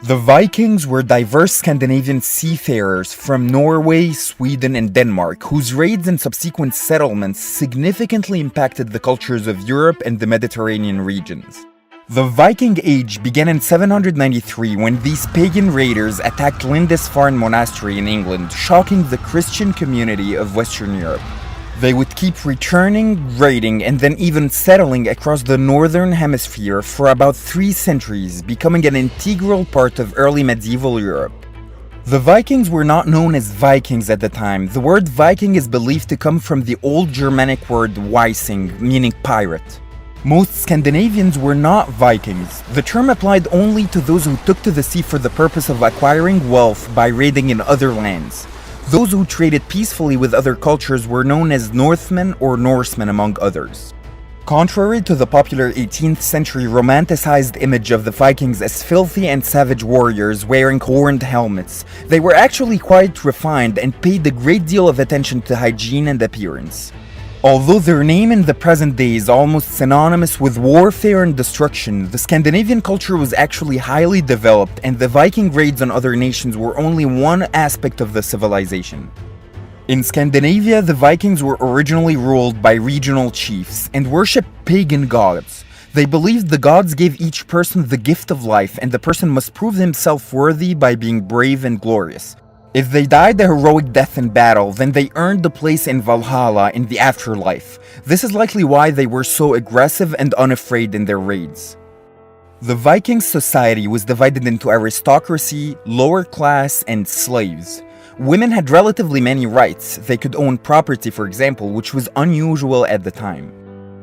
The Vikings were diverse Scandinavian seafarers from Norway, Sweden, and Denmark, whose raids and subsequent settlements significantly impacted the cultures of Europe and the Mediterranean regions. The Viking Age began in 793 when these pagan raiders attacked Lindisfarne Monastery in England, shocking the Christian community of Western Europe. They would keep returning, raiding, and then even settling across the northern hemisphere for about 3 centuries, becoming an integral part of early medieval Europe. The Vikings were not known as Vikings at the time. The word Viking is believed to come from the old Germanic word Weising, meaning pirate. Most Scandinavians were not Vikings. The term applied only to those who took to the sea for the purpose of acquiring wealth by raiding in other lands. Those who traded peacefully with other cultures were known as Northmen or Norsemen, among others. Contrary to the popular 18th century romanticized image of the Vikings as filthy and savage warriors wearing horned helmets, they were actually quite refined and paid a great deal of attention to hygiene and appearance. Although their name in the present day is almost synonymous with warfare and destruction, the Scandinavian culture was actually highly developed, and the Viking raids on other nations were only one aspect of the civilization. In Scandinavia, the Vikings were originally ruled by regional chiefs and worshipped pagan gods. They believed the gods gave each person the gift of life, and the person must prove himself worthy by being brave and glorious. If they died a heroic death in battle, then they earned a place in Valhalla in the afterlife. This is likely why they were so aggressive and unafraid in their raids. The Viking society was divided into aristocracy, lower class, and slaves. Women had relatively many rights. They could own property, for example, which was unusual at the time.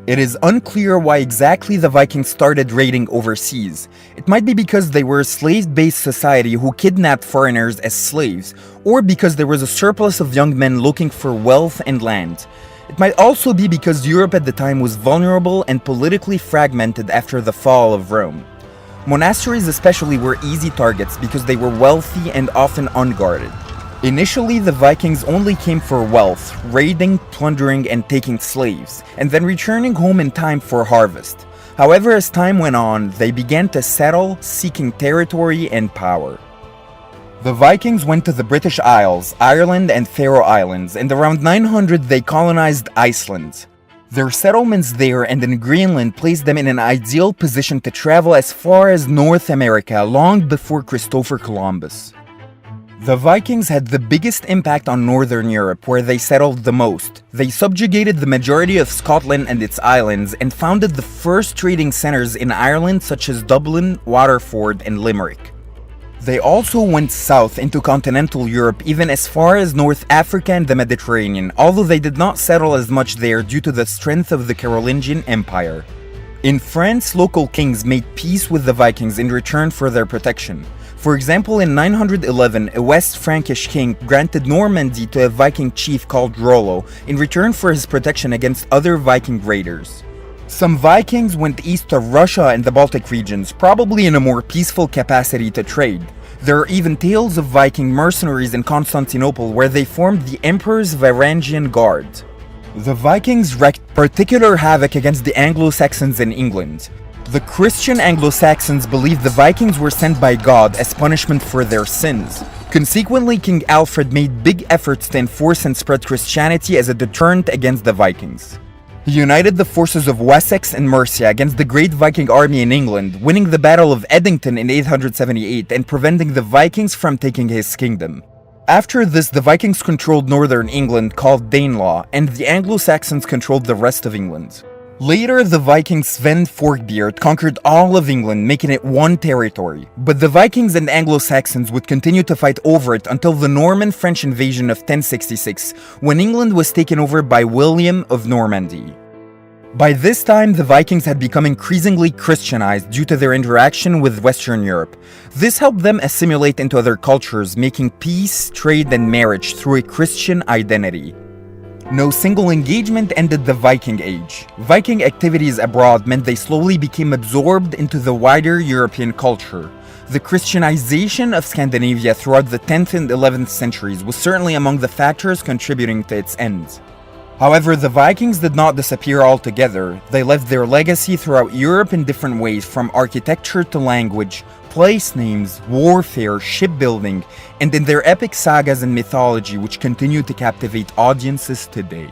It is unclear why exactly the Vikings started raiding overseas. It might be because they were a slave-based society who kidnapped foreigners as slaves, or because there was a surplus of young men looking for wealth and land. It might also be because Europe at the time was vulnerable and politically fragmented after the fall of Rome. Monasteries especially were easy targets because they were wealthy and often unguarded. Initially, the Vikings only came for wealth, raiding, plundering, and taking slaves, and then returning home in time for harvest. However, as time went on, they began to settle, seeking territory and power. The Vikings went to the British Isles, Ireland, and Faroe Islands, and around 900 they colonized Iceland. Their settlements there and in Greenland placed them in an ideal position to travel as far as North America long before Christopher Columbus. The Vikings had the biggest impact on Northern Europe, where they settled the most. They subjugated the majority of Scotland and its islands and founded the first trading centers in Ireland such as Dublin, Waterford, and Limerick. They also went south into continental Europe, even as far as North Africa and the Mediterranean, although they did not settle as much there due to the strength of the Carolingian Empire. In France, local kings made peace with the Vikings in return for their protection. For example, in 911, a West Frankish king granted Normandy to a Viking chief called Rollo in return for his protection against other Viking raiders. Some Vikings went east to Russia and the Baltic regions, probably in a more peaceful capacity to trade. There are even tales of Viking mercenaries in Constantinople where they formed the Emperor's Varangian Guard. The Vikings wreaked particular havoc against the Anglo-Saxons in England. The Christian Anglo-Saxons believed the Vikings were sent by God as punishment for their sins. Consequently, King Alfred made big efforts to enforce and spread Christianity as a deterrent against the Vikings. He united the forces of Wessex and Mercia against the great Viking army in England, winning the Battle of Edington in 878 and preventing the Vikings from taking his kingdom. After this, the Vikings controlled northern England, called Danelaw, and the Anglo-Saxons controlled the rest of England. Later, the Viking Sven Forkbeard conquered all of England, making it one territory. But the Vikings and Anglo-Saxons would continue to fight over it until the Norman-French invasion of 1066, when England was taken over by William of Normandy. By this time, the Vikings had become increasingly Christianized due to their interaction with Western Europe. This helped them assimilate into other cultures, making peace, trade, and marriage through a Christian identity. No single engagement ended the Viking Age. Viking activities abroad meant they slowly became absorbed into the wider European culture. The Christianization of Scandinavia throughout the 10th and 11th centuries was certainly among the factors contributing to its end. However, the Vikings did not disappear altogether. They left their legacy throughout Europe in different ways, from architecture to language, place names, warfare, shipbuilding, and in their epic sagas and mythology which continue to captivate audiences today.